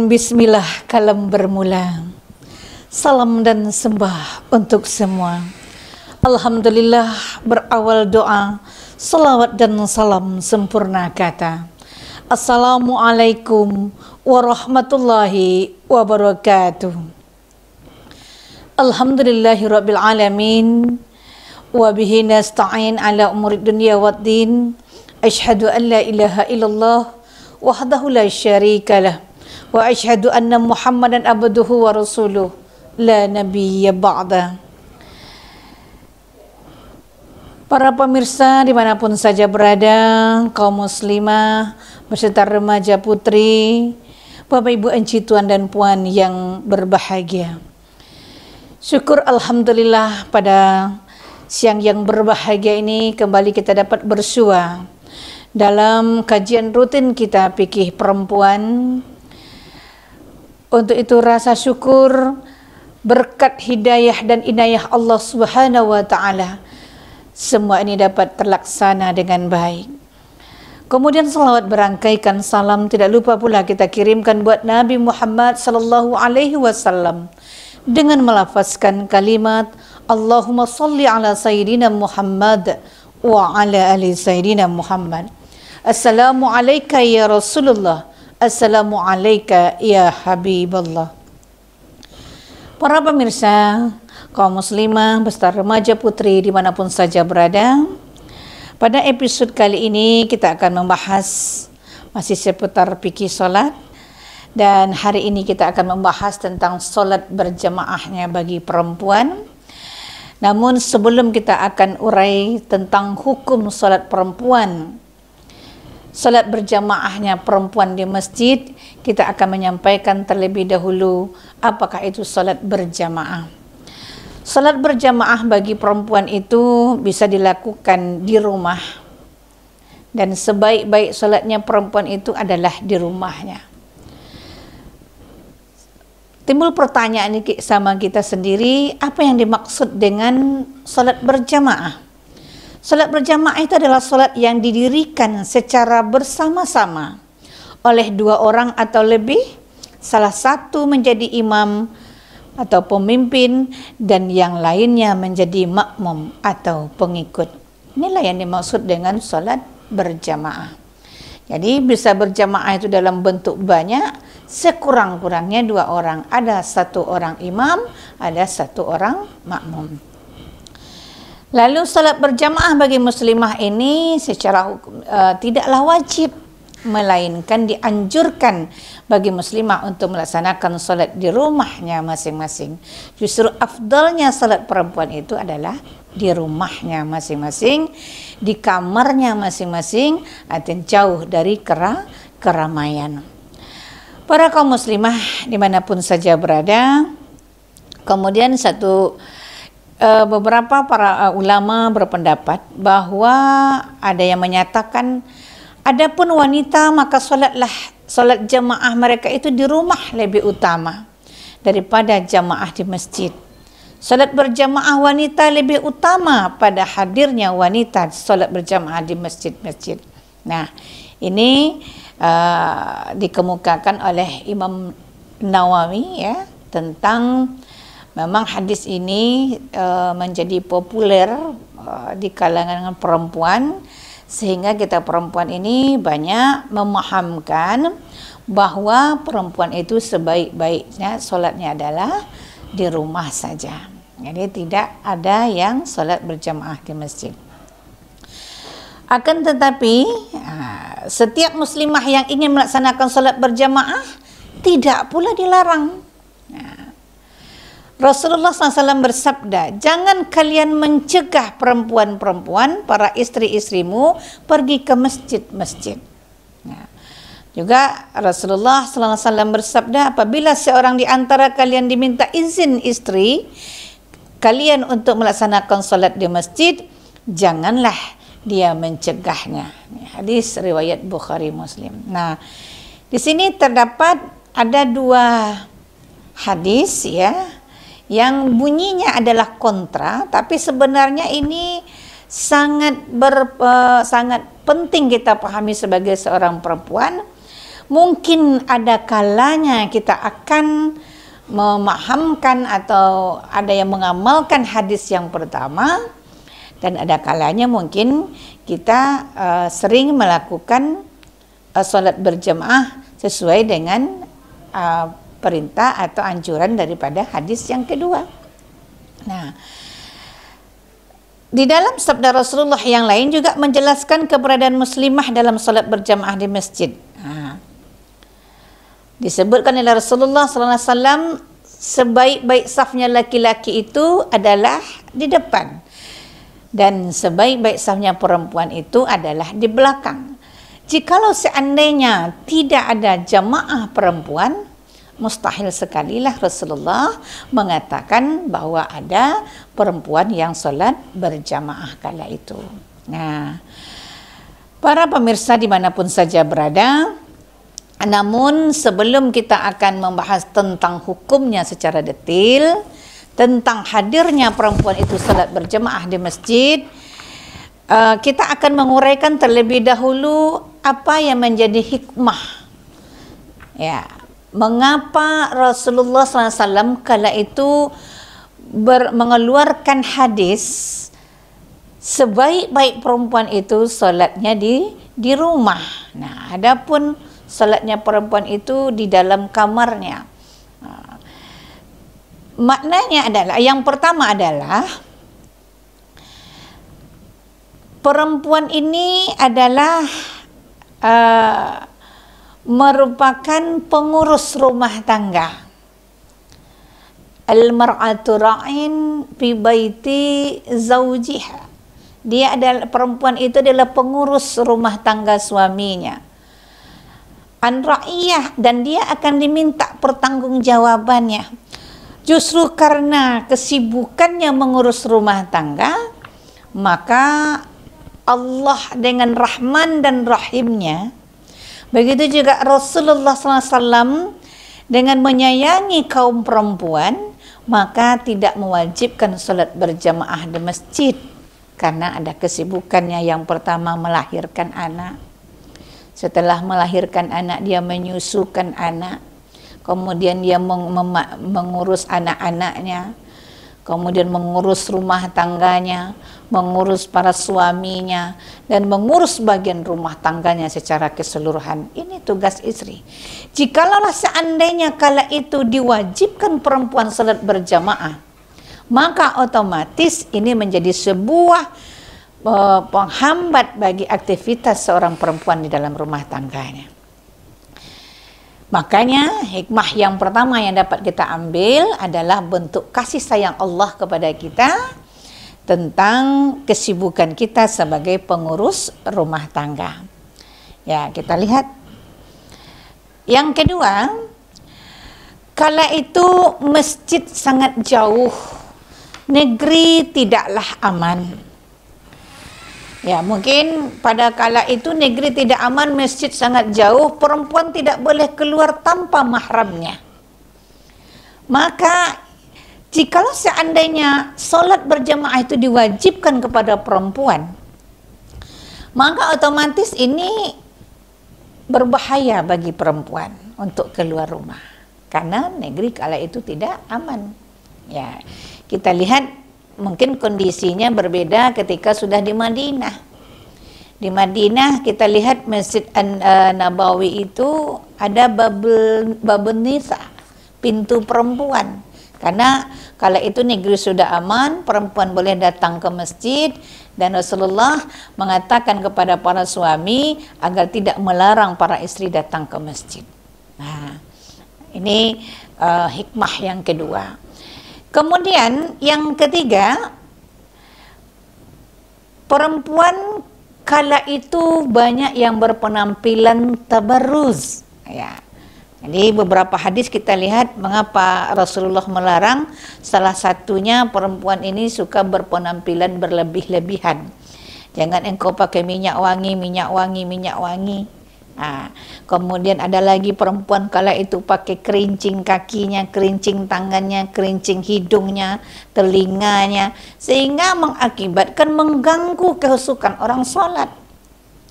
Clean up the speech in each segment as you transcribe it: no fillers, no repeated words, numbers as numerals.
Bismillah kalam bermula. Salam dan sembah untuk semua. Alhamdulillah berawal doa, salawat dan salam sempurna kata. Assalamualaikum warahmatullahi wabarakatuh. Alhamdulillahirabbil alamin wa bihi nasta'in ala umurid dunya waddin. Asyhadu an la ilaha illallah wahdahu la syarikalah wa asyhadu anna Muhammadan abduhu wa rasuluh la nabiyya ba'da. Para pemirsa dimanapun saja berada, kaum muslimah beserta remaja putri, Bapak Ibu Enci Tuan dan Puan yang berbahagia. Syukur alhamdulillah pada siang yang berbahagia ini kembali kita dapat bersua dalam kajian rutin kita fikih perempuan. Untuk itu rasa syukur, berkat hidayah dan inayah Allah Subhanahu wa taala, semua ini dapat terlaksana dengan baik. Kemudian salawat berangkaikan salam tidak lupa pula kita kirimkan buat Nabi Muhammad sallallahu alaihi wasallam dengan melafazkan kalimat Allahumma sholli ala sayyidina Muhammad wa ala ali sayyidina Muhammad. Assalamu alayka ya Rasulullah, assalamu alayka ya Habiballah. Para pemirsa, kaum muslimah beserta remaja putri dimanapun saja berada, pada episode kali ini kita akan membahas masih seputar fikih solat, dan hari ini kita akan membahas tentang solat berjamaahnya bagi perempuan. Namun sebelum kita akan urai tentang hukum solat perempuan, solat berjamaahnya perempuan di masjid, kita akan menyampaikan terlebih dahulu apakah itu solat berjamaah. Solat berjamaah bagi perempuan itu bisa dilakukan di rumah, dan sebaik-baik solatnya perempuan itu adalah di rumahnya. Timbul pertanyaan ini sama kita sendiri, apa yang dimaksud dengan solat berjamaah? Salat berjamaah itu adalah salat yang didirikan secara bersama-sama oleh dua orang atau lebih, salah satu menjadi imam atau pemimpin dan yang lainnya menjadi makmum atau pengikut. Inilah yang dimaksud dengan salat berjamaah. Jadi bisa berjamaah itu dalam bentuk banyak, sekurang-kurangnya dua orang. Ada satu orang imam, ada satu orang makmum. Lalu salat berjamaah bagi muslimah ini secara hukum tidaklah wajib, melainkan dianjurkan bagi muslimah untuk melaksanakan salat di rumahnya masing-masing. Justru afdalnya salat perempuan itu adalah di rumahnya masing-masing, di kamarnya masing-masing, artinya jauh dari keramaian. Para kaum muslimah dimanapun saja berada, kemudian beberapa para ulama berpendapat bahwa ada yang menyatakan adapun wanita maka solat jamaah mereka itu di rumah lebih utama daripada jamaah di masjid. Solat berjamaah wanita lebih utama pada hadirnya wanita solat berjamaah di masjid-masjid. Nah, ini dikemukakan oleh Imam Nawawi ya, tentang memang hadis ini menjadi populer di kalangan perempuan, sehingga kita perempuan ini banyak memahamkan bahwa perempuan itu sebaik-baiknya sholatnya adalah di rumah saja. Jadi tidak ada yang sholat berjamaah di masjid. Akan tetapi setiap muslimah yang ingin melaksanakan sholat berjamaah tidak pula dilarang. Rasulullah SAW bersabda, jangan kalian mencegah perempuan-perempuan, para istri-istrimu pergi ke masjid-masjid. Nah, juga Rasulullah SAW bersabda, apabila seorang di antara kalian diminta izin istri kalian untuk melaksanakan salat di masjid, janganlah dia mencegahnya. Hadis riwayat Bukhari Muslim. Nah, di sini terdapat ada dua hadis ya, yang bunyinya adalah kontra, tapi sebenarnya ini sangat penting kita pahami sebagai seorang perempuan, Mungkin ada kalanya kita akan memahamkan atau ada yang mengamalkan hadis yang pertama, dan ada kalanya mungkin kita sering melakukan sholat berjamaah sesuai dengan perintah atau anjuran daripada hadis yang kedua. Nah, di dalam sabda Rasulullah yang lain juga menjelaskan keberadaan muslimah dalam salat berjamaah di masjid. Disebutkan oleh Rasulullah SAW, sebaik-baik safnya laki-laki itu adalah di depan, dan sebaik-baik safnya perempuan itu adalah di belakang. Jikalau seandainya tidak ada jamaah perempuan, mustahil sekalilah Rasulullah mengatakan bahwa ada perempuan yang sholat berjamaah kala itu. Nah, para pemirsa dimanapun saja berada, namun sebelum kita akan membahas tentang hukumnya secara detail, tentang hadirnya perempuan itu sholat berjamaah di masjid, kita akan menguraikan terlebih dahulu apa yang menjadi hikmah, ya, mengapa Rasulullah SAW kala itu mengeluarkan hadis sebaik-baik perempuan itu solatnya di rumah. Nah, adapun solatnya perempuan itu di dalam kamarnya. Maknanya adalah, yang pertama adalah perempuan ini adalah merupakan pengurus rumah tangga. Al-mar'atu ra'in fi baiti zawjiha. Dia adalah, perempuan itu adalah pengurus rumah tangga suaminya. An ra'iyah, dan dia akan diminta pertanggungjawabannya. Justru karena kesibukannya mengurus rumah tangga, maka Allah dengan Rahman dan Rahimnya, begitu juga Rasulullah SAW dengan menyayangi kaum perempuan, maka tidak mewajibkan sholat berjamaah di masjid, karena ada kesibukannya. Yang pertama, melahirkan anak. Setelah melahirkan anak, dia menyusukan anak, kemudian dia mengurus anak-anaknya, kemudian mengurus rumah tangganya, mengurus para suaminya, dan mengurus bagian rumah tangganya secara keseluruhan. Ini tugas istri. Jikalau seandainya kala itu diwajibkan perempuan salat berjamaah, maka otomatis ini menjadi sebuah penghambat bagi aktivitas seorang perempuan di dalam rumah tangganya. Makanya hikmah yang pertama yang dapat kita ambil adalah bentuk kasih sayang Allah kepada kita tentang kesibukan kita sebagai pengurus rumah tangga. Ya, kita lihat. Yang kedua, kala itu masjid sangat jauh, negeri tidaklah aman. Ya, mungkin pada kala itu negeri tidak aman, masjid sangat jauh, perempuan tidak boleh keluar tanpa mahramnya. Maka jikalau seandainya sholat berjamaah itu diwajibkan kepada perempuan, maka otomatis ini berbahaya bagi perempuan untuk keluar rumah, karena negeri kala itu tidak aman. Ya, kita lihat mungkin kondisinya berbeda ketika sudah di Madinah. Di Madinah kita lihat Masjid Nabawi itu ada babun nisa, pintu perempuan. Karena kala itu negeri sudah aman, perempuan boleh datang ke masjid, dan Rasulullah mengatakan kepada para suami agar tidak melarang para istri datang ke masjid. Nah, ini hikmah yang kedua. Kemudian yang ketiga, perempuan kala itu banyak yang berpenampilan tabarruz. Ya. Jadi beberapa hadis kita lihat mengapa Rasulullah melarang. Salah satunya perempuan ini suka berpenampilan berlebih-lebihan. Jangan engkau pakai minyak wangi, minyak wangi, minyak wangi. Nah, kemudian ada lagi perempuan kala itu pakai kerincing kakinya, kerincing tangannya, kerincing hidungnya, telinganya, sehingga mengakibatkan mengganggu kehusukan orang sholat.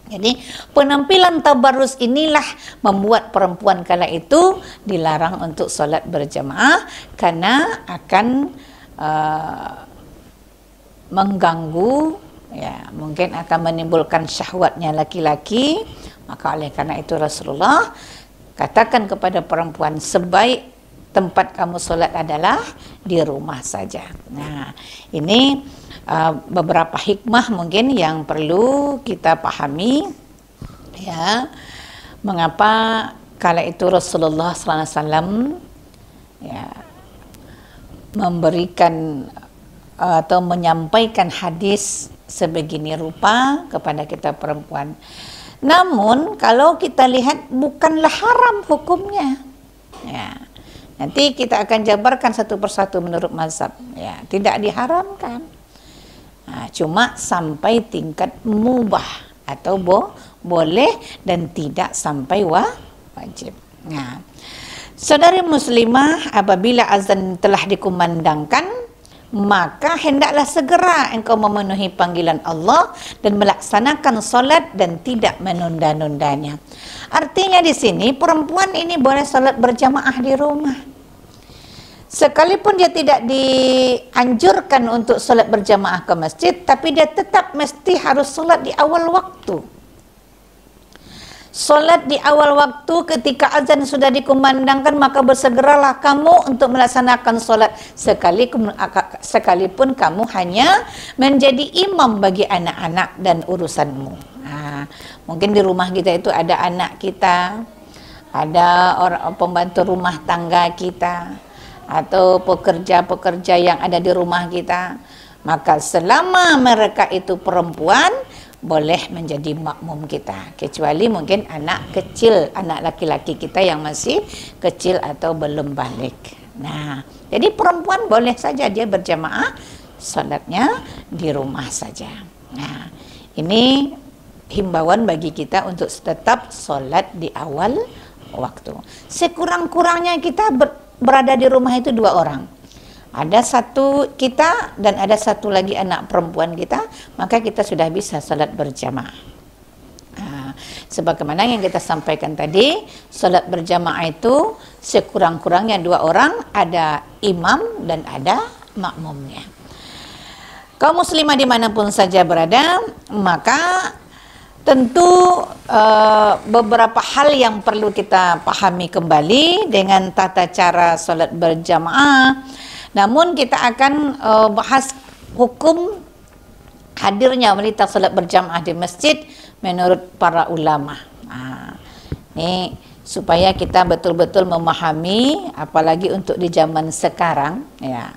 Jadi penampilan tabarruz inilah membuat perempuan kala itu dilarang untuk solat berjamaah karena akan mengganggu, ya, mungkin akan menimbulkan syahwatnya laki-laki. Maka oleh karena itu Rasulullah katakan kepada perempuan, sebaik tempat kamu solat adalah di rumah saja. Nah, ini beberapa hikmah mungkin yang perlu kita pahami, ya, mengapa kala itu Rasulullah SAW ya memberikan atau menyampaikan hadis sebegini rupa kepada kita perempuan. Namun kalau kita lihat bukanlah haram hukumnya, ya. Nanti kita akan jabarkan satu persatu menurut mazhab, ya, tidak diharamkan. Nah, cuma sampai tingkat mubah atau boleh dan tidak sampai wajib. Nah, saudari muslimah, apabila azan telah dikumandangkan, maka hendaklah segera engkau memenuhi panggilan Allah dan melaksanakan solat dan tidak menunda-nundanya. Artinya di sini perempuan ini boleh solat berjamaah di rumah. Sekalipun dia tidak dianjurkan untuk solat berjamaah ke masjid, tapi dia tetap mesti harus solat di awal waktu. Solat di awal waktu ketika azan sudah dikumandangkan, maka bersegeralah kamu untuk melaksanakan solat, sekalipun kamu hanya menjadi imam bagi anak-anak dan urusanmu. Nah, mungkin di rumah kita itu ada anak kita, ada orang pembantu rumah tangga kita, atau pekerja-pekerja yang ada di rumah kita, maka selama mereka itu perempuan boleh menjadi makmum kita, kecuali mungkin anak kecil, anak laki-laki kita yang masih kecil atau belum balik. Nah, jadi perempuan boleh saja dia berjamaah salatnya di rumah saja. Nah, ini himbauan bagi kita untuk tetap salat di awal waktu. Sekurang-kurangnya kita berada di rumah itu 2 orang. Ada satu kita dan ada satu lagi anak perempuan kita, maka kita sudah bisa salat berjamaah. Nah, sebagaimana yang kita sampaikan tadi, salat berjamaah itu sekurang-kurangnya 2 orang, ada imam dan ada makmumnya. Kaum muslimah dimanapun saja berada, maka tentu beberapa hal yang perlu kita pahami kembali dengan tata cara salat berjamaah. Namun kita akan bahas hukum hadirnya wanita salat berjamaah di masjid menurut para ulama. Nah, ini supaya kita betul-betul memahami, apalagi untuk di zaman sekarang, ya,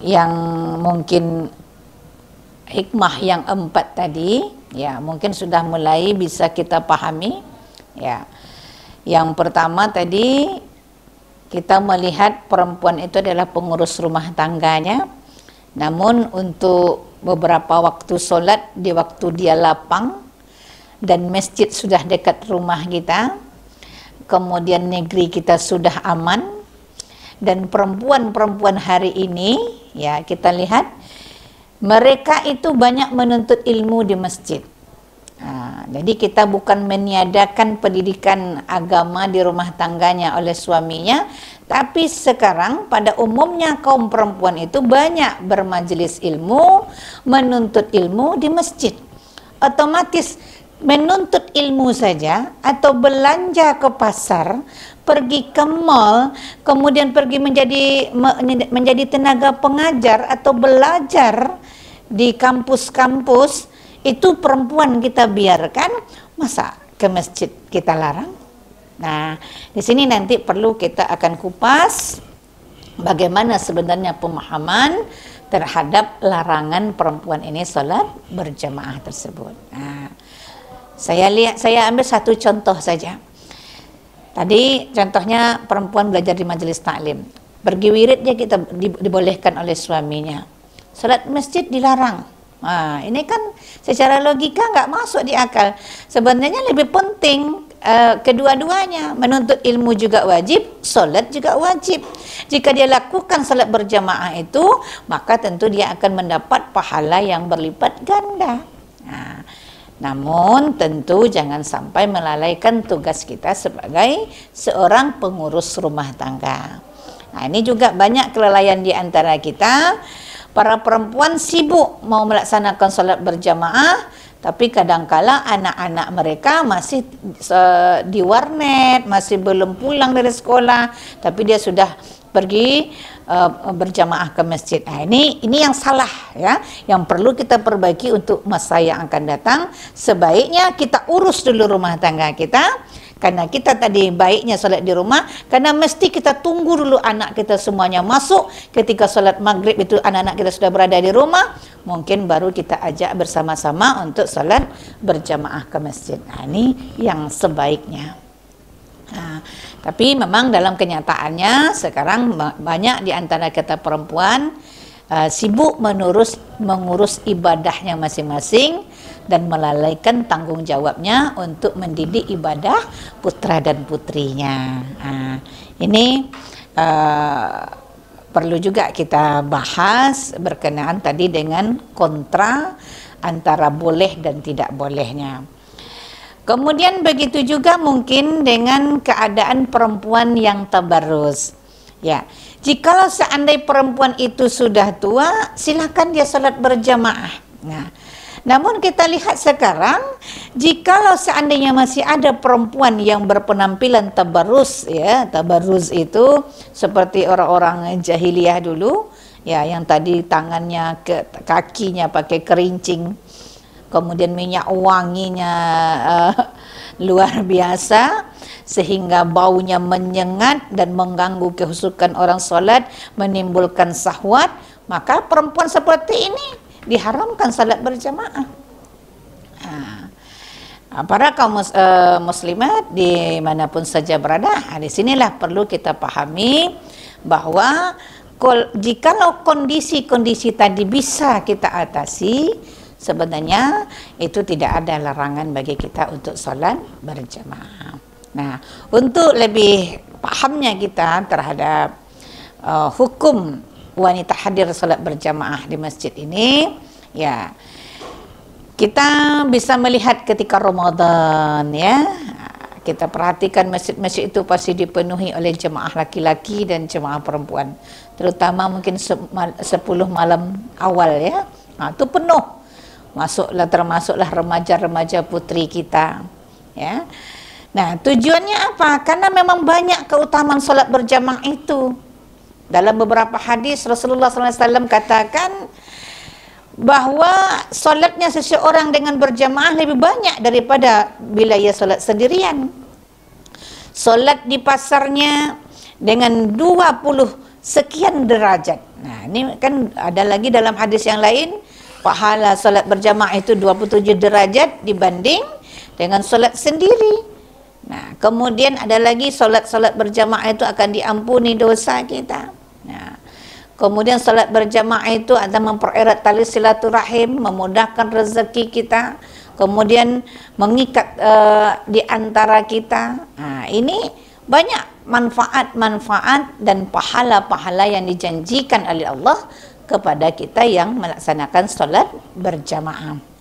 yang mungkin hikmah yang 4 tadi, ya, mungkin sudah mulai bisa kita pahami, ya. Yang pertama tadi, kita melihat perempuan itu adalah pengurus rumah tangganya, namun untuk beberapa waktu solat di waktu dia lapang dan masjid sudah dekat rumah kita, kemudian negeri kita sudah aman, dan perempuan-perempuan hari ini, ya, kita lihat mereka itu banyak menuntut ilmu di masjid. Nah, jadi kita bukan meniadakan pendidikan agama di rumah tangganya oleh suaminya, tapi sekarang pada umumnya kaum perempuan itu banyak bermajelis ilmu, menuntut ilmu di masjid. Otomatis menuntut ilmu saja atau belanja ke pasar, pergi ke mall, kemudian pergi menjadi tenaga pengajar atau belajar di kampus-kampus, itu perempuan kita biarkan, masa ke masjid kita larang? Nah, di sini nanti perlu kita akan kupas bagaimana sebenarnya pemahaman terhadap larangan perempuan ini salat berjamaah tersebut. Nah, saya ambil satu contoh saja. Tadi contohnya perempuan belajar di majelis taklim, pergi wirid dia kita dibolehkan oleh suaminya, salat masjid dilarang. Nah, ini kan secara logika nggak masuk di akal. Sebenarnya lebih penting kedua-duanya, menuntut ilmu juga wajib, solat juga wajib. Jika dia lakukan salat berjamaah itu, maka tentu dia akan mendapat pahala yang berlipat ganda. Nah, Namun tentu jangan sampai melalaikan tugas kita sebagai seorang pengurus rumah tangga. Nah, ini juga banyak kelalaian di antara kita. Para perempuan sibuk mau melaksanakan sholat berjamaah, tapi kadangkala anak-anak mereka masih di warnet, masih belum pulang dari sekolah, tapi dia sudah pergi berjamaah ke masjid. Nah, ini yang salah ya, yang perlu kita perbaiki untuk masa yang akan datang. Sebaiknya kita urus dulu rumah tangga kita, karena kita tadi baiknya sholat di rumah, karena mesti kita tunggu dulu anak kita semuanya masuk. Ketika sholat maghrib itu anak-anak kita sudah berada di rumah, mungkin baru kita ajak bersama-sama untuk sholat berjamaah ke masjid. Nah, ini yang sebaiknya. Nah, tapi memang dalam kenyataannya sekarang banyak di antara kita perempuan sibuk mengurus ibadahnya masing-masing dan melalaikan tanggung jawabnya untuk mendidik ibadah putra dan putrinya. Nah, ini perlu juga kita bahas berkenaan tadi dengan kontra antara boleh dan tidak bolehnya. Kemudian begitu juga mungkin dengan keadaan perempuan yang tabarruz. Ya, jikalau seandainya perempuan itu sudah tua, silakan dia salat berjamaah. Nah, namun kita lihat sekarang, jikalau seandainya masih ada perempuan yang berpenampilan tabarruz, ya, tabarruz itu seperti orang-orang jahiliyah dulu, ya, yang tadi tangannya ke kakinya pakai kerincing, kemudian minyak wanginya luar biasa sehingga baunya menyengat dan mengganggu kehusukan orang sholat, menimbulkan syahwat, maka perempuan seperti ini diharamkan salat berjamaah. Para kaum muslimat dimanapun saja berada, di sinilah perlu kita pahami bahwa jikalau kondisi-kondisi tadi bisa kita atasi, sebenarnya itu tidak ada larangan bagi kita untuk sholat berjamaah. Nah, untuk lebih pahamnya kita terhadap hukum wanita hadir sholat berjamaah di masjid ini, ya, kita bisa melihat ketika Ramadan, ya, kita perhatikan masjid-masjid itu pasti dipenuhi oleh jemaah laki-laki dan jemaah perempuan, terutama mungkin 10 malam awal, ya, nah, itu penuh. Termasuklah remaja-remaja putri kita, ya. Nah, tujuannya apa? Karena memang banyak keutamaan solat berjamaah itu. Dalam beberapa hadis Rasulullah SAW katakan bahwa solatnya seseorang dengan berjamaah lebih banyak daripada bila ia solat sendirian. Solat di pasarnya dengan 20 sekian derajat. Nah, ini kan ada lagi dalam hadis yang lain, pahala solat berjamaah itu 27 derajat dibanding dengan solat sendiri. Nah, kemudian ada lagi solat berjamaah itu akan diampuni dosa kita. Nah, kemudian solat berjamaah itu akan mempererat tali silaturahim, memudahkan rezeki kita, kemudian mengikat di antara kita. Nah, ini banyak manfaat-manfaat dan pahala-pahala yang dijanjikan oleh Allah kepada kita yang melaksanakan sholat berjamaah.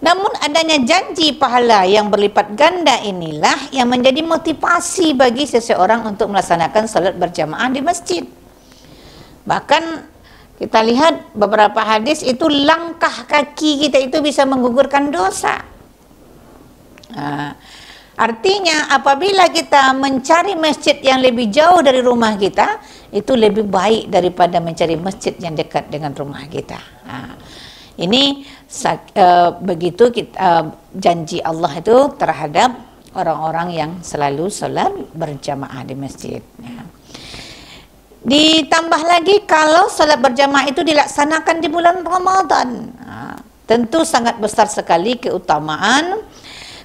Namun adanya janji pahala yang berlipat ganda inilah yang menjadi motivasi bagi seseorang untuk melaksanakan sholat berjamaah di masjid. Bahkan kita lihat beberapa hadis itu langkah kaki kita itu bisa menggugurkan dosa. Nah, artinya apabila kita mencari masjid yang lebih jauh dari rumah kita, itu lebih baik daripada mencari masjid yang dekat dengan rumah kita. Nah, ini begitu janji Allah itu terhadap orang-orang yang selalu sholat berjamaah di masjid. Ya. Ditambah lagi kalau sholat berjamaah itu dilaksanakan di bulan Ramadan, nah, tentu sangat besar sekali keutamaan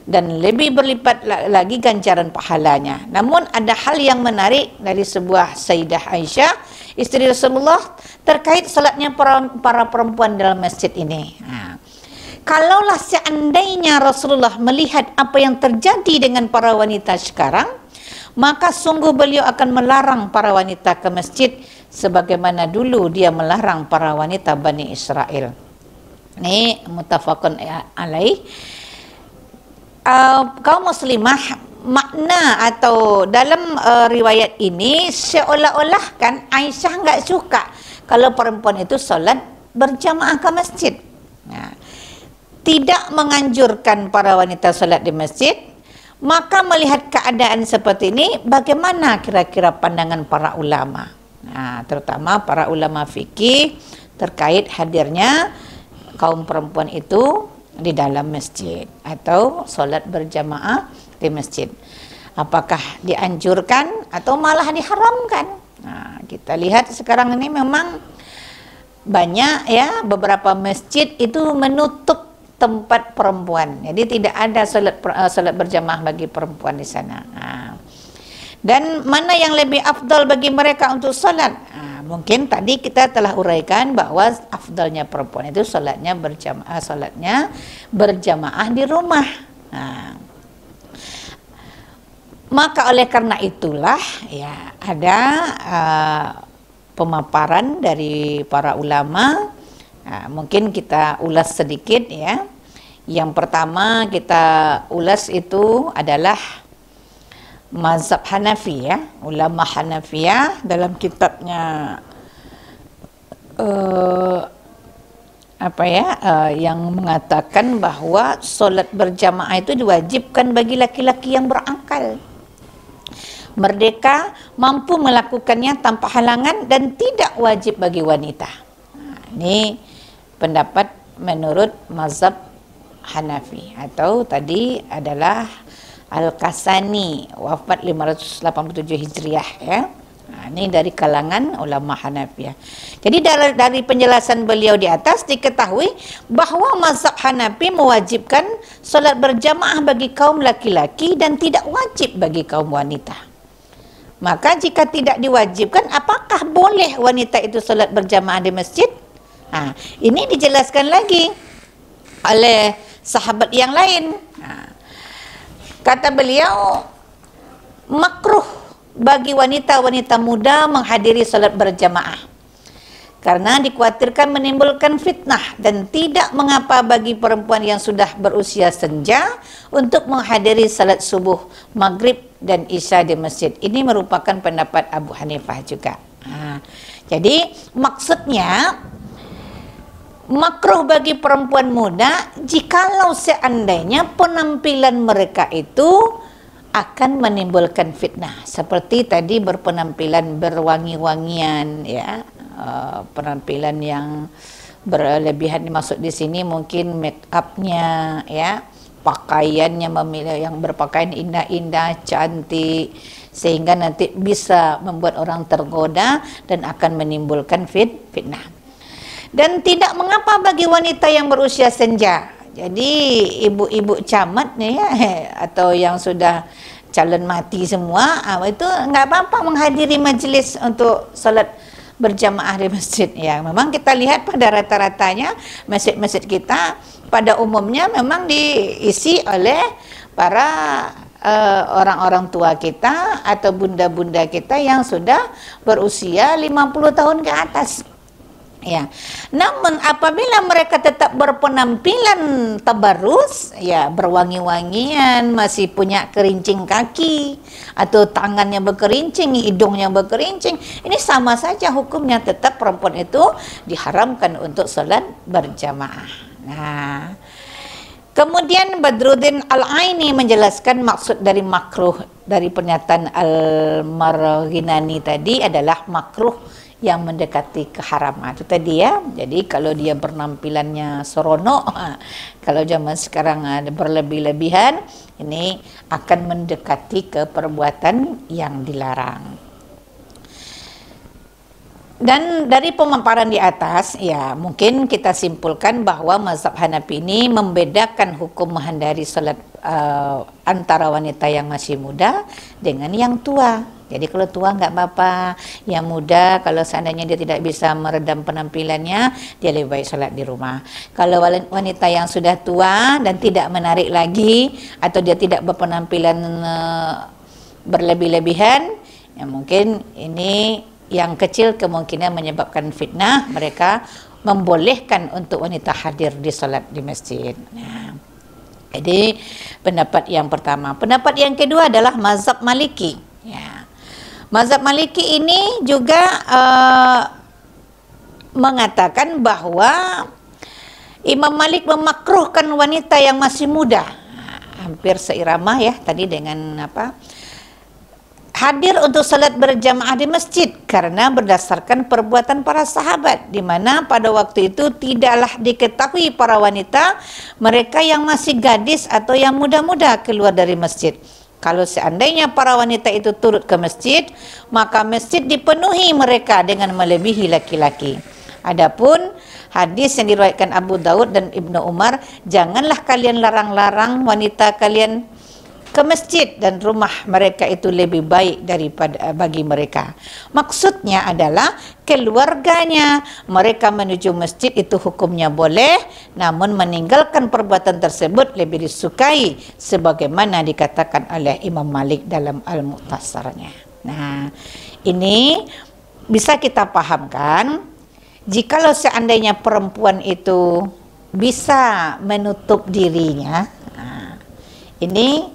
dan lebih berlipat lagi ganjaran pahalanya. Namun ada hal yang menarik dari sebuah Sayyidah Aisyah, istri Rasulullah, terkait salatnya para perempuan dalam masjid ini. Nah, kalaulah seandainya Rasulullah melihat apa yang terjadi dengan para wanita sekarang, maka sungguh beliau akan melarang para wanita ke masjid sebagaimana dulu dia melarang para wanita Bani Israel. Ini muttafaqun alaih. Kaum muslimah, makna atau dalam riwayat ini seolah-olah kan Aisyah nggak suka kalau perempuan itu solat berjamaah ke masjid. Nah, tidak menganjurkan para wanita solat di masjid. Maka melihat keadaan seperti ini, bagaimana kira-kira pandangan para ulama? Nah, terutama para ulama fikih terkait hadirnya kaum perempuan itu di dalam masjid atau solat berjamaah di masjid. Apakah dianjurkan atau malah diharamkan? Nah, kita lihat sekarang ini memang banyak ya, beberapa masjid itu menutup tempat perempuan. Jadi tidak ada salat berjamaah bagi perempuan di sana. Dan mana yang lebih afdal bagi mereka untuk salat? Mungkin tadi kita telah uraikan bahwa afdalnya perempuan itu salatnya berjamaah di rumah. Maka oleh karena itulah ya ada pemaparan dari para ulama. Mungkin kita ulas sedikit ya. Yang pertama kita ulas itu adalah mazhab Hanafi ya. Ulama Hanafiyah dalam kitabnya yang mengatakan bahwa solat berjamaah itu diwajibkan bagi laki-laki yang berakal, merdeka, mampu melakukannya tanpa halangan, dan tidak wajib bagi wanita. Ini pendapat menurut mazhab Hanafi, atau tadi adalah Al-Kasani, wafat 587 Hijriah ya. Ini dari kalangan ulama Hanafiyah. Jadi dari penjelasan beliau di atas diketahui bahwa mazhab Hanafi mewajibkan solat berjamaah bagi kaum laki-laki dan tidak wajib bagi kaum wanita. Maka jika tidak diwajibkan, apakah boleh wanita itu solat berjamaah di masjid? Ini dijelaskan lagi oleh sahabat yang lain. Kata beliau, makruh bagi wanita-wanita muda menghadiri salat berjamaah karena dikhawatirkan menimbulkan fitnah, dan tidak mengapa bagi perempuan yang sudah berusia senja untuk menghadiri salat subuh, maghrib, dan isya di masjid. Ini merupakan pendapat Abu Hanifah juga. Jadi maksudnya makruh bagi perempuan muda jikalau seandainya penampilan mereka itu akan menimbulkan fitnah, seperti tadi berpenampilan berwangi-wangian ya, penampilan yang berlebihan. Dimaksud di sini mungkin make upnya ya, pakaiannya memilih yang berpakaian indah-indah, cantik, sehingga nanti bisa membuat orang tergoda dan akan menimbulkan fitnah. Dan tidak mengapa bagi wanita yang berusia senja. Jadi ibu-ibu camat nih ya, atau yang sudah calon mati semua, itu nggak apa-apa menghadiri majelis untuk salat berjamaah di masjid ya. Memang kita lihat pada rata-ratanya masjid-masjid kita pada umumnya memang diisi oleh para orang-orang tua kita atau bunda-bunda kita yang sudah berusia 50 tahun ke atas. Ya, namun apabila mereka tetap berpenampilan tabarus, ya berwangi-wangian, masih punya kerincing kaki atau tangannya berkerincing, hidungnya berkerincing, ini sama saja hukumnya, tetap perempuan itu diharamkan untuk salat berjamaah. Nah, kemudian Badruddin Al-Aini menjelaskan maksud dari makruh dari pernyataan Al-Marghinani tadi adalah makruh yang mendekati keharaman. Itu tadi ya. Jadi kalau dia penampilannya seronok, kalau zaman sekarang ada berlebih-lebihan, ini akan mendekati ke perbuatan yang dilarang. Dan dari pemaparan di atas ya, mungkin kita simpulkan bahwa mazhab Hanafi ini membedakan hukum menghadiri salat antara wanita yang masih muda dengan yang tua. Jadi kalau tua nggak apa-apa, yang muda kalau seandainya dia tidak bisa meredam penampilannya, dia lebih baik sholat di rumah. Kalau wanita yang sudah tua dan tidak menarik lagi, atau dia tidak berpenampilan berlebih-lebihan, ya mungkin ini yang kecil kemungkinan menyebabkan fitnah, mereka membolehkan untuk wanita hadir di salat di masjid. Nah, jadi pendapat yang pertama. Pendapat yang kedua adalah mazhab Maliki. Ya. Mazhab Maliki ini juga mengatakan bahwa Imam Malik memakruhkan wanita yang masih muda. Hampir seirama ya tadi dengan hadir untuk salat berjamaah di masjid, karena berdasarkan perbuatan para sahabat, di mana pada waktu itu tidaklah diketahui para wanita mereka yang masih gadis atau yang muda-muda keluar dari masjid. Kalau seandainya para wanita itu turut ke masjid, maka masjid dipenuhi mereka dengan melebihi laki-laki. Adapun hadis yang diriwayatkan Abu Daud dan Ibnu Umar, janganlah kalian larang-larang wanita kalian ke masjid dan rumah mereka itu lebih baik daripada bagi mereka. Maksudnya adalah keluarganya mereka menuju masjid itu hukumnya boleh, namun meninggalkan perbuatan tersebut lebih disukai, sebagaimana dikatakan oleh Imam Malik dalam Al-Mukhtasarnya. Nah, ini bisa kita pahamkan. Jikalau seandainya perempuan itu bisa menutup dirinya, ini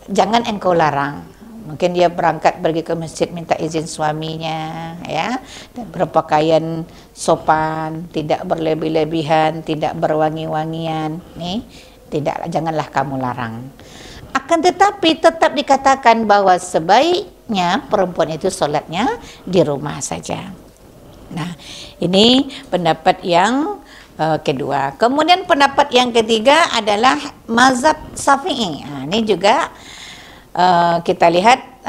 jangan engkau larang. Mungkin dia berangkat pergi ke masjid minta izin suaminya, ya, dan berpakaian sopan, tidak berlebih-lebihan, tidak berwangi-wangian. Nih, janganlah kamu larang. Akan tetapi tetap dikatakan bahwa sebaiknya perempuan itu sholatnya di rumah saja. Nah, ini pendapat yang kedua. Kemudian pendapat yang ketiga adalah mazhab Syafi'i. Nah, ini juga kita lihat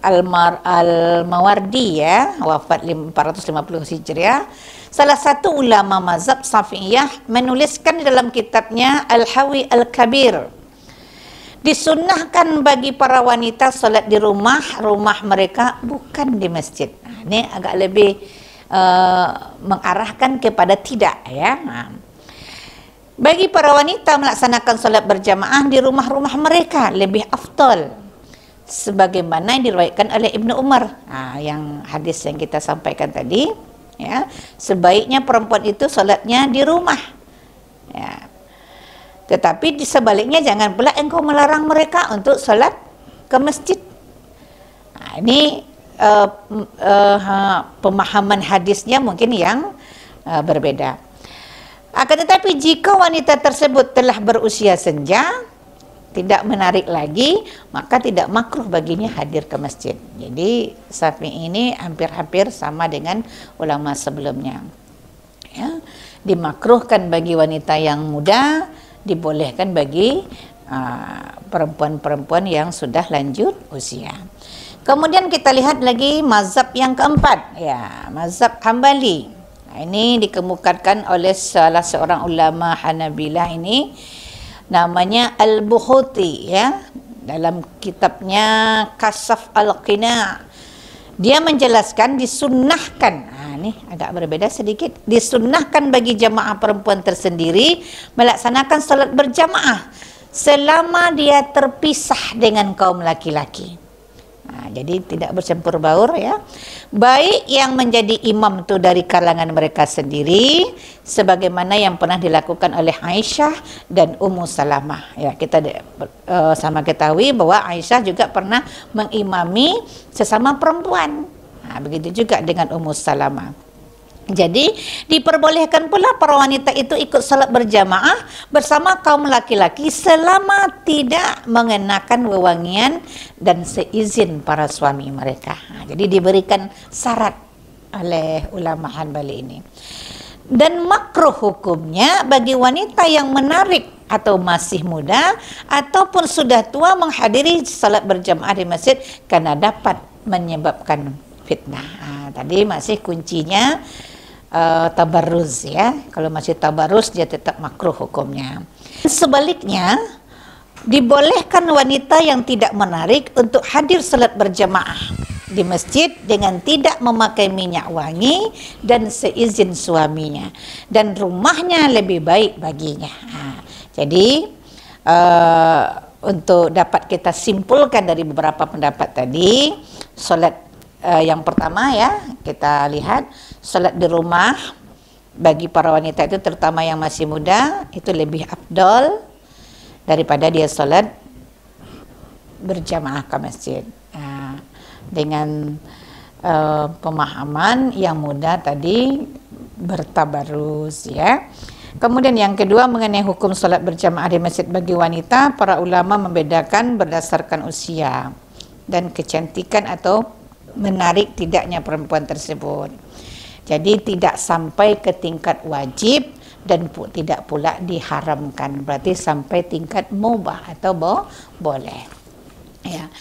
Al-Mawardi ya, wafat 450 Hijriah. Salah satu ulama mazhab Syafi'iyah menuliskan di dalam kitabnya Al-Hawi Al-Kabir, disunnahkan bagi para wanita salat di rumah mereka, bukan di masjid. Nah, ini agak lebih mengarahkan kepada tidak ya. Nah, bagi para wanita melaksanakan salat berjamaah di rumah-rumah mereka lebih afdal, sebagaimana yang diriwayatkan oleh Ibnu Umar. Nah, yang hadis yang kita sampaikan tadi ya, sebaiknya perempuan itu salatnya di rumah ya. Tetapi di sebaliknya jangan pula engkau melarang mereka untuk salat ke masjid. Nah, ini pemahaman hadisnya mungkin yang berbeda. Akan tetapi jika wanita tersebut telah berusia senja, tidak menarik lagi, maka tidak makruh baginya hadir ke masjid. Jadi Syafi'i ini hampir-hampir sama dengan ulama sebelumnya. Ya, dimakruhkan bagi wanita yang muda, dibolehkan bagi perempuan-perempuan yang sudah lanjut usia. Kemudian kita lihat lagi mazhab yang keempat, ya, mazhab Hambali. Nah, ini dikemukakan oleh salah seorang ulama Hanabilah ini, namanya Al-Bukhuti ya, dalam kitabnya Kasaf Al-Qina. Dia menjelaskan disunnahkan, nah ini agak berbeda sedikit, disunnahkan bagi jamaah perempuan tersendiri melaksanakan salat berjamaah selama dia terpisah dengan kaum laki-laki. Nah, jadi tidak bercampur baur ya. Baik yang menjadi imam itu dari kalangan mereka sendiri, sebagaimana yang pernah dilakukan oleh Aisyah dan Ummu Salamah. Ya, kita sama ketahui bahwa Aisyah juga pernah mengimami sesama perempuan. Nah, begitu juga dengan Ummu Salamah. Jadi diperbolehkan pula para wanita itu ikut salat berjamaah bersama kaum laki-laki selama tidak mengenakan wewangian dan seizin para suami mereka. Nah, jadi diberikan syarat oleh ulama Hanbali ini. Dan makruh hukumnya bagi wanita yang menarik atau masih muda ataupun sudah tua menghadiri salat berjamaah di masjid karena dapat menyebabkan fitnah. Nah, tadi masih kuncinya tabarruz ya. Kalau masih tabarruz dia tetap makruh hukumnya. Sebaliknya dibolehkan wanita yang tidak menarik untuk hadir salat berjamaah di masjid dengan tidak memakai minyak wangi dan seizin suaminya, dan rumahnya lebih baik baginya. Nah, jadi untuk dapat kita simpulkan dari beberapa pendapat tadi, salat yang pertama ya, kita lihat salat di rumah bagi para wanita itu, terutama yang masih muda, itu lebih afdol daripada dia salat berjamaah ke masjid. Dengan pemahaman yang mudah tadi, bertabarus ya. Kemudian yang kedua mengenai hukum salat berjamaah di masjid bagi wanita, para ulama membedakan berdasarkan usia dan kecantikan atau menarik tidaknya perempuan tersebut. Jadi tidak sampai ke tingkat wajib dan tidak pula diharamkan, berarti sampai tingkat mubah atau boleh ya.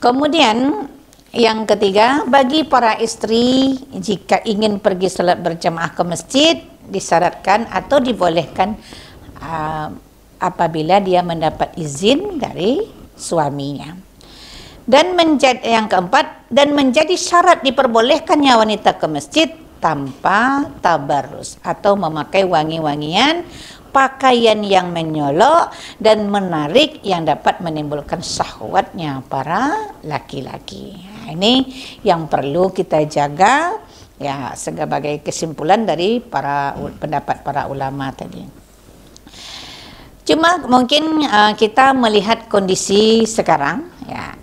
Kemudian yang ketiga, bagi para istri jika ingin pergi salat berjamaah ke masjid disyaratkan atau dibolehkan apabila dia mendapat izin dari suaminya. Dan yang keempat, dan menjadi syarat diperbolehkannya wanita ke masjid tanpa tabarrus atau memakai wangi-wangian, pakaian yang menyolok dan menarik yang dapat menimbulkan syahwatnya para laki-laki. Nah, ini yang perlu kita jaga ya, sebagai kesimpulan dari pendapat para ulama tadi. Cuma mungkin kita melihat kondisi sekarang ya,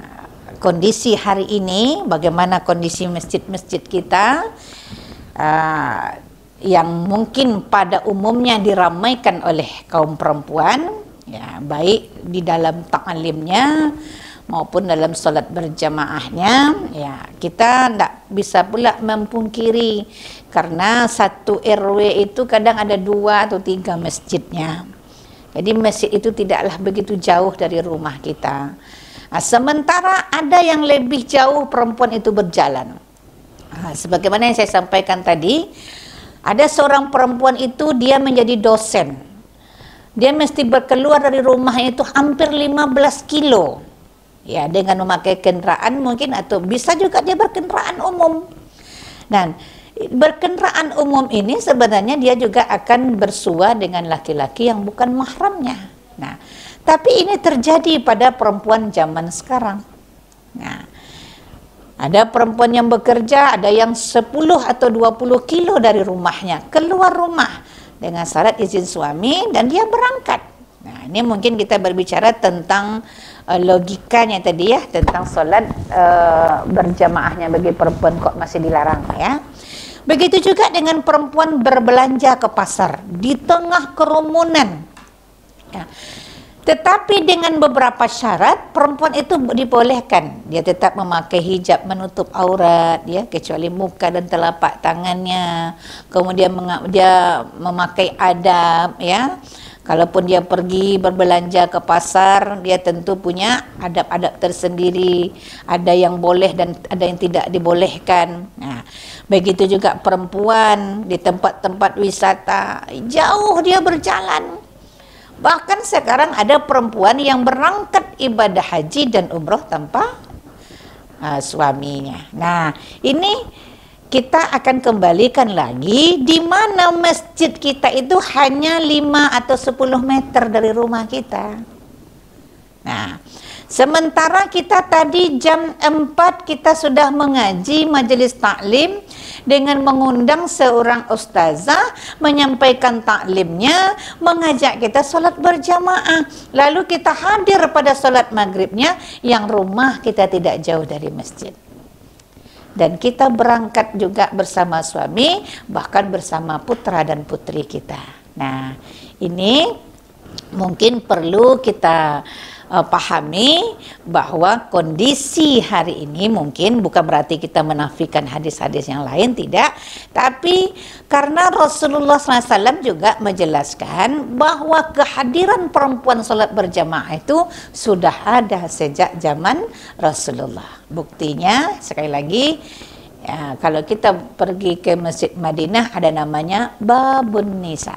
kondisi hari ini, bagaimana kondisi masjid-masjid kita yang mungkin pada umumnya diramaikan oleh kaum perempuan ya, baik di dalam ta'limnya maupun dalam salat berjamaahnya ya. Kita tidak bisa pula mempungkiri karena satu RW itu kadang ada 2 atau 3 masjidnya. Jadi masjid itu tidaklah begitu jauh dari rumah kita. Sementara ada yang lebih jauh perempuan itu berjalan. Sebagaimana yang saya sampaikan tadi, ada seorang perempuan itu dia menjadi dosen. Dia mesti berkeluar dari rumahnya itu hampir 15 kilo. Ya, dengan memakai kendaraan mungkin, atau bisa juga dia berkendaraan umum. Dan berkendaraan umum ini sebenarnya dia juga akan bersua dengan laki-laki yang bukan mahramnya. Nah, tapi ini terjadi pada perempuan zaman sekarang. Nah, ada perempuan yang bekerja, ada yang 10 atau 20 kilo dari rumahnya, keluar rumah dengan syarat izin suami dan dia berangkat. Nah, ini mungkin kita berbicara tentang logikanya tadi ya, tentang solat berjamaahnya bagi perempuan kok masih dilarang ya. Begitu juga dengan perempuan berbelanja ke pasar di tengah kerumunan ya. Tetapi dengan beberapa syarat perempuan itu dibolehkan, dia tetap memakai hijab menutup aurat ya, kecuali muka dan telapak tangannya. Kemudian dia memakai adab ya. Kalaupun dia pergi berbelanja ke pasar, dia tentu punya adab-adab tersendiri. Ada yang boleh dan ada yang tidak dibolehkan. Nah, begitu juga perempuan di tempat-tempat wisata, jauh dia berjalan. Bahkan sekarang ada perempuan yang berangkat ibadah haji dan umroh tanpa suaminya. Nah, ini kita akan kembalikan lagi di mana masjid kita itu hanya 5 atau 10 meter dari rumah kita. Nah, sementara kita tadi jam 4 kita sudah mengaji majelis taklim dengan mengundang seorang ustazah menyampaikan taklimnya, mengajak kita sholat berjamaah. Lalu kita hadir pada sholat maghribnya yang rumah kita tidak jauh dari masjid. Dan kita berangkat juga bersama suami, bahkan bersama putra dan putri kita. Nah, ini mungkin perlu kita pahami bahwa kondisi hari ini mungkin bukan berarti kita menafikan hadis-hadis yang lain, tidak. Tapi karena Rasulullah SAW juga menjelaskan bahwa kehadiran perempuan sholat berjamaah itu sudah ada sejak zaman Rasulullah. Buktinya sekali lagi ya, kalau kita pergi ke Masjid Madinah ada namanya Babun Nisa.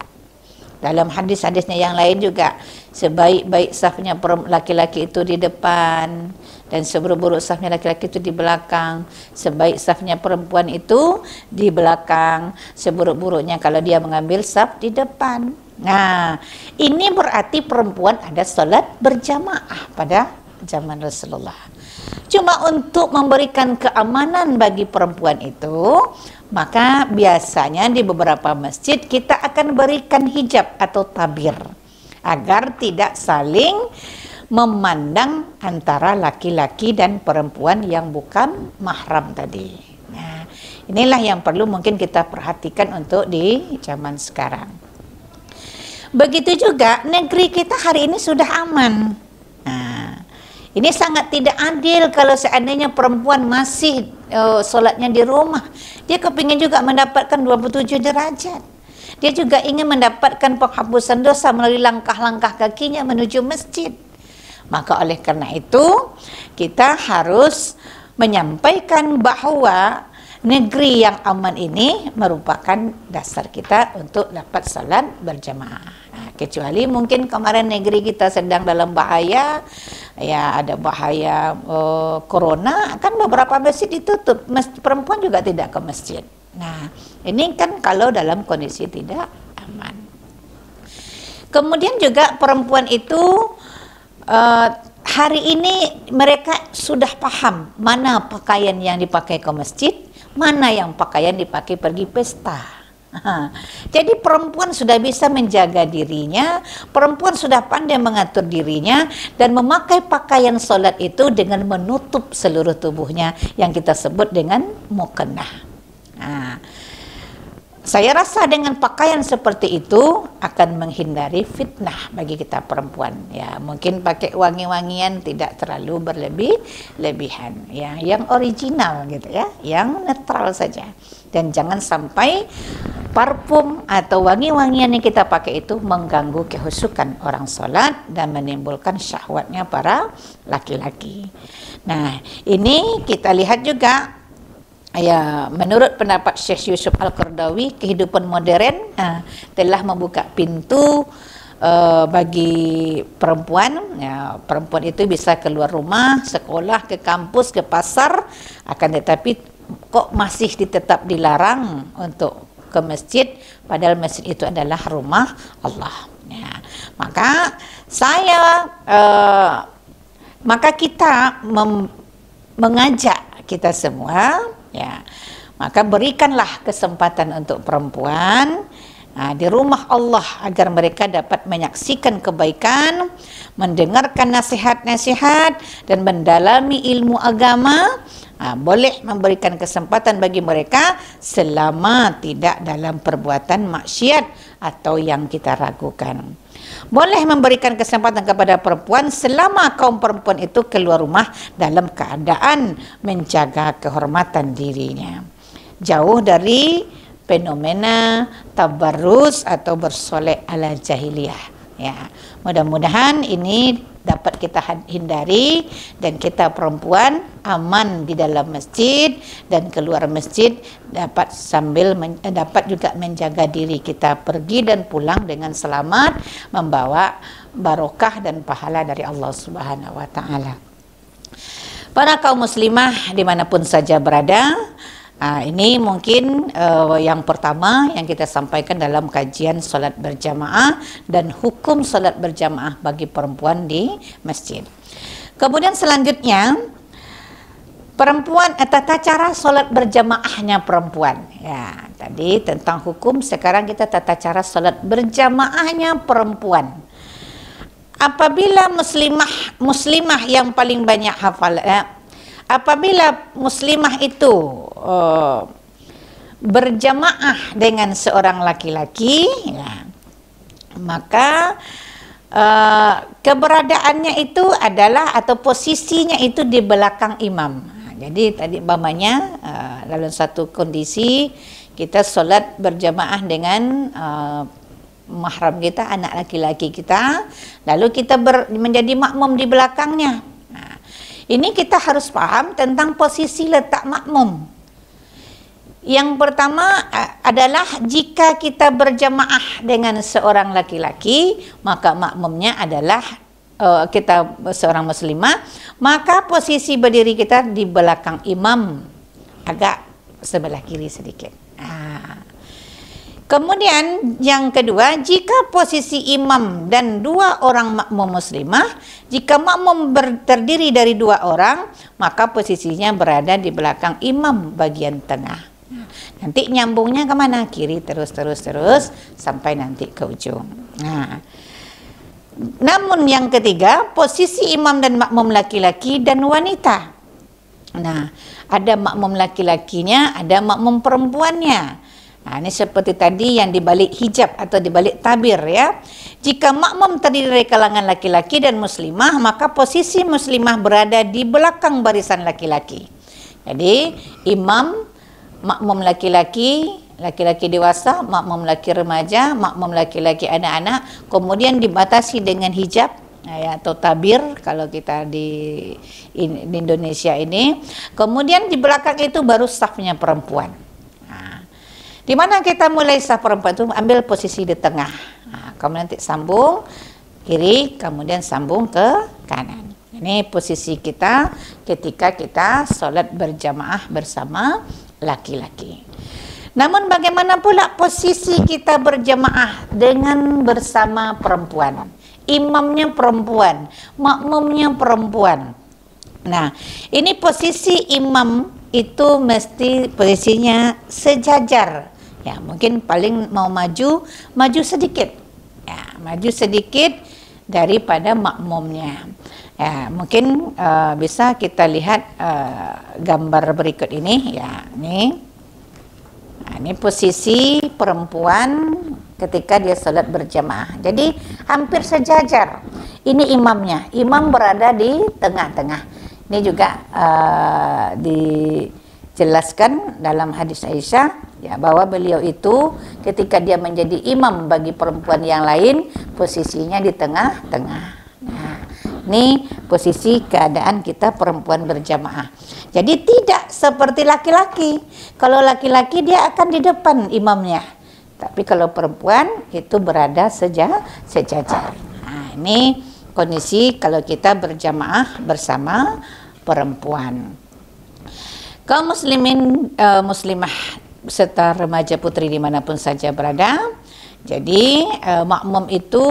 Dalam hadis-hadisnya yang lain juga, sebaik-baik safnya laki-laki itu di depan dan seburuk-buruk safnya laki-laki itu di belakang. Sebaik safnya perempuan itu di belakang, seburuk-buruknya kalau dia mengambil saf di depan. Nah, ini berarti perempuan ada sholat berjamaah pada zaman Rasulullah. Cuma untuk memberikan keamanan bagi perempuan itu, maka biasanya di beberapa masjid kita akan berikan hijab atau tabir agar tidak saling memandang antara laki-laki dan perempuan yang bukan mahram tadi. Nah, inilah yang perlu mungkin kita perhatikan untuk di zaman sekarang. Begitu juga negeri kita hari ini sudah aman. Nah, ini sangat tidak adil kalau seandainya perempuan masih sholatnya di rumah. Dia kepingin juga mendapatkan 27 derajat. Dia juga ingin mendapatkan penghapusan dosa melalui langkah-langkah kakinya menuju masjid. Maka oleh karena itu, kita harus menyampaikan bahwa negeri yang aman ini merupakan dasar kita untuk dapat salat berjamaah. Nah, kecuali mungkin kemarin negeri kita sedang dalam bahaya, ya ada bahaya corona, kan beberapa masjid ditutup, perempuan juga tidak ke masjid. Nah, ini kan kalau dalam kondisi tidak aman. Kemudian juga perempuan itu hari ini mereka sudah paham mana pakaian yang dipakai ke masjid, mana yang pakaian dipakai pergi pesta. Jadi perempuan sudah bisa menjaga dirinya, perempuan sudah pandai mengatur dirinya dan memakai pakaian sholat itu dengan menutup seluruh tubuhnya yang kita sebut dengan mukennah. Saya rasa dengan pakaian seperti itu akan menghindari fitnah bagi kita perempuan. Ya, mungkin pakai wangi-wangian tidak terlalu berlebihan, ya, yang original gitu ya, yang netral saja. Dan jangan sampai parfum atau wangi-wangian yang kita pakai itu mengganggu kehusukan orang sholat dan menimbulkan syahwatnya para laki-laki. Nah, ini kita lihat juga. Ya, menurut pendapat Syekh Yusuf Al-Qaradawi, kehidupan modern telah membuka pintu bagi perempuan. Ya, perempuan itu bisa keluar rumah, sekolah, ke kampus, ke pasar, akan tetapi kok masih tetap dilarang untuk ke masjid, padahal masjid itu adalah rumah Allah. Ya, maka kita mengajak kita semua. Ya, maka berikanlah kesempatan untuk perempuan di rumah Allah agar mereka dapat menyaksikan kebaikan, mendengarkan nasihat-nasihat dan mendalami ilmu agama. Boleh memberikan kesempatan bagi mereka selama tidak dalam perbuatan maksiat atau yang kita ragukan. Boleh memberikan kesempatan kepada perempuan selama kaum perempuan itu keluar rumah dalam keadaan menjaga kehormatan dirinya, jauh dari fenomena tabarruz atau bersolek ala jahiliyah. Ya, mudah-mudahan ini dapat kita hindari dan kita perempuan aman di dalam masjid dan keluar masjid dapat dapat juga menjaga diri kita pergi dan pulang dengan selamat, membawa barokah dan pahala dari Allah Subhanahu wa taala. Para kaum muslimah dimanapun saja berada, ini mungkin yang pertama yang kita sampaikan dalam kajian solat berjamaah dan hukum solat berjamaah bagi perempuan di masjid. Kemudian selanjutnya perempuan tata cara solat berjamaahnya perempuan. Ya, tadi tentang hukum, sekarang kita tata cara solat berjamaahnya perempuan. Apabila muslimah yang paling banyak hafalan, apabila muslimah itu berjamaah dengan seorang laki-laki, ya, maka keberadaannya itu adalah atau posisinya itu di belakang imam. Jadi tadi umpamanya dalam satu kondisi kita sholat berjamaah dengan mahram kita, anak laki-laki kita, lalu kita menjadi makmum di belakangnya. Ini kita harus paham tentang posisi letak makmum. Yang pertama adalah jika kita berjamaah dengan seorang laki-laki, maka makmumnya adalah kita seorang muslimah, maka posisi berdiri kita di belakang imam, agak sebelah kiri sedikit. Kemudian yang kedua, jika posisi imam dan 2 orang makmum muslimah, jika makmum terdiri dari 2 orang, maka posisinya berada di belakang imam bagian tengah. Nanti nyambungnya kemana? Kiri terus sampai nanti ke ujung. Nah, namun yang ketiga, posisi imam dan makmum laki-laki dan wanita. Nah, ada makmum laki-lakinya, ada makmum perempuannya. Nah, ini seperti tadi yang dibalik hijab atau dibalik tabir ya. Jika makmum terdiri dari kalangan laki-laki dan muslimah, maka posisi muslimah berada di belakang barisan laki-laki. Jadi, imam, makmum laki-laki, laki-laki dewasa, makmum laki remaja, makmum laki-laki anak-anak, kemudian dibatasi dengan hijab ya, atau tabir kalau kita di Indonesia ini. Kemudian di belakang itu baru safnya perempuan. Nah, di mana kita mulai saf perempuan itu ambil posisi di tengah. Nah, kemudian nanti sambung kiri, kemudian sambung ke kanan. Ini posisi kita ketika kita sholat berjamaah bersama laki-laki. Namun bagaimana pula posisi kita berjamaah dengan bersama perempuan? Imamnya perempuan, makmumnya perempuan. Nah, ini posisi imam itu mesti posisinya sejajar. Ya, mungkin paling mau maju sedikit. Ya, maju sedikit daripada makmumnya. Ya, mungkin bisa kita lihat gambar berikut ini ya, nih. Nah, ini posisi perempuan ketika dia sholat berjamaah. Jadi hampir sejajar. Ini imamnya. Imam berada di tengah-tengah. Ini juga dijelaskan dalam hadis Aisyah ya, bahwa beliau itu ketika dia menjadi imam bagi perempuan yang lain, posisinya di tengah-tengah. Nah, ini posisi keadaan kita perempuan berjamaah. Jadi tidak seperti laki-laki. Kalau laki-laki dia akan di depan imamnya. Tapi kalau perempuan itu berada sejajar. Nah, ini kondisi kalau kita berjamaah bersama perempuan. Kaum muslimin, muslimah serta remaja putri dimanapun saja berada. Jadi makmum itu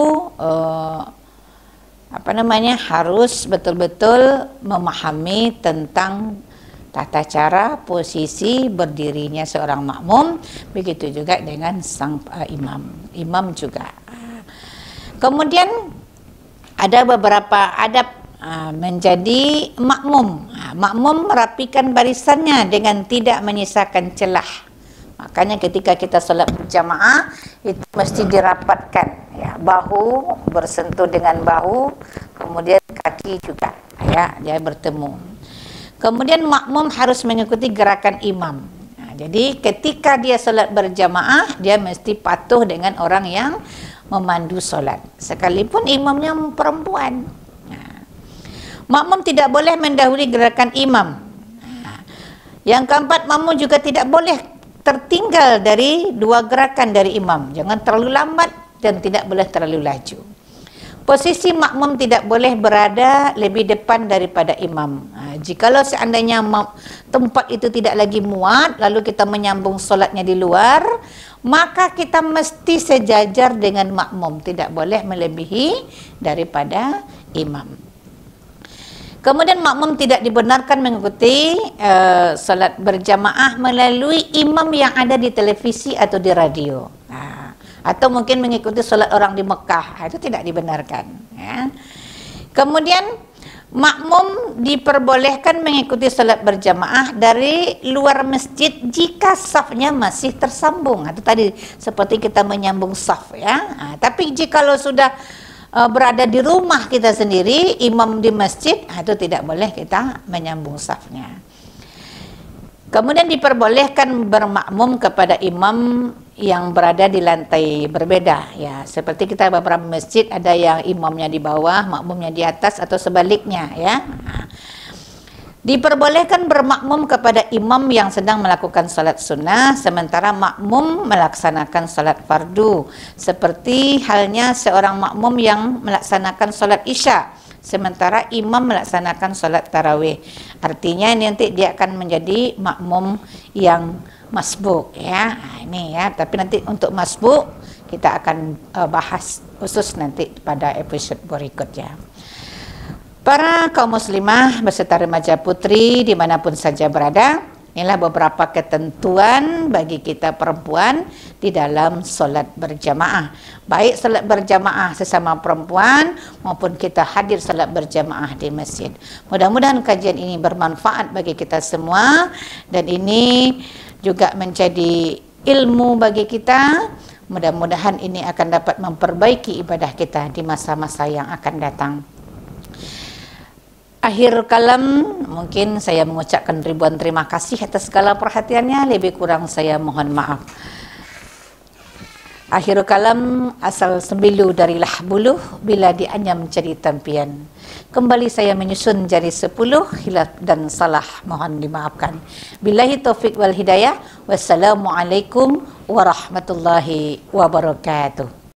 harus betul-betul memahami tentang tata cara posisi berdirinya seorang makmum, begitu juga dengan sang imam juga. Kemudian ada beberapa adab menjadi makmum. Makmum merapikan barisannya dengan tidak menyisakan celah. Makanya ketika kita sholat berjamaah itu mesti dirapatkan ya, bahu bersentuh dengan bahu, kemudian kaki juga ya, dia bertemu. Kemudian makmum harus mengikuti gerakan imam. Nah, jadi ketika dia sholat berjamaah, dia mesti patuh dengan orang yang memandu sholat, sekalipun imamnya perempuan. Nah, makmum tidak boleh mendahului gerakan imam. Nah, yang keempat, makmum juga tidak boleh tertinggal dari 2 gerakan dari imam. Jangan terlalu lambat dan tidak boleh terlalu laju. Posisi makmum tidak boleh berada lebih depan daripada imam. Jikalau seandainya tempat itu tidak lagi muat, lalu kita menyambung solatnya di luar, maka kita mesti sejajar dengan makmum, tidak boleh melebihi daripada imam. Kemudian makmum tidak dibenarkan mengikuti solat berjamaah melalui imam yang ada di televisi atau di radio. Atau mungkin mengikuti sholat orang di Mekah, itu tidak dibenarkan ya. Kemudian makmum diperbolehkan mengikuti sholat berjamaah dari luar masjid jika safnya masih tersambung. Itu tadi seperti kita menyambung saf ya. Tapi jikalau sudah berada di rumah kita sendiri, imam di masjid, itu tidak boleh kita menyambung safnya. Kemudian diperbolehkan bermakmum kepada imam yang berada di lantai berbeda ya, seperti kita beberapa masjid ada yang imamnya di bawah, makmumnya di atas atau sebaliknya ya. Diperbolehkan bermakmum kepada imam yang sedang melakukan salat sunnah sementara makmum melaksanakan salat fardu, seperti halnya seorang makmum yang melaksanakan salat isya sementara imam melaksanakan solat tarawih. Artinya nanti dia akan menjadi makmum yang masbuk ya. Ini ya, tapi nanti untuk masbuk kita akan bahas khusus nanti pada episode berikutnya. Para kaum muslimah beserta remaja putri dimanapun saja berada, inilah beberapa ketentuan bagi kita perempuan di dalam solat berjamaah. Baik solat berjamaah sesama perempuan maupun kita hadir solat berjamaah di masjid. Mudah-mudahan kajian ini bermanfaat bagi kita semua dan ini juga menjadi ilmu bagi kita. Mudah-mudahan ini akan dapat memperbaiki ibadah kita di masa-masa yang akan datang. Akhir kalam, mungkin saya mengucapkan ribuan terima kasih atas segala perhatiannya. Lebih kurang saya mohon maaf. Akhir kalam, asal sembilu dari lah buluh, bila dianyam jadi tampian. Kembali saya menyusun jadi 10, hilaf dan salah mohon dimaafkan. Billahi taufiq wal hidayah. Wassalamualaikum warahmatullahi wabarakatuh.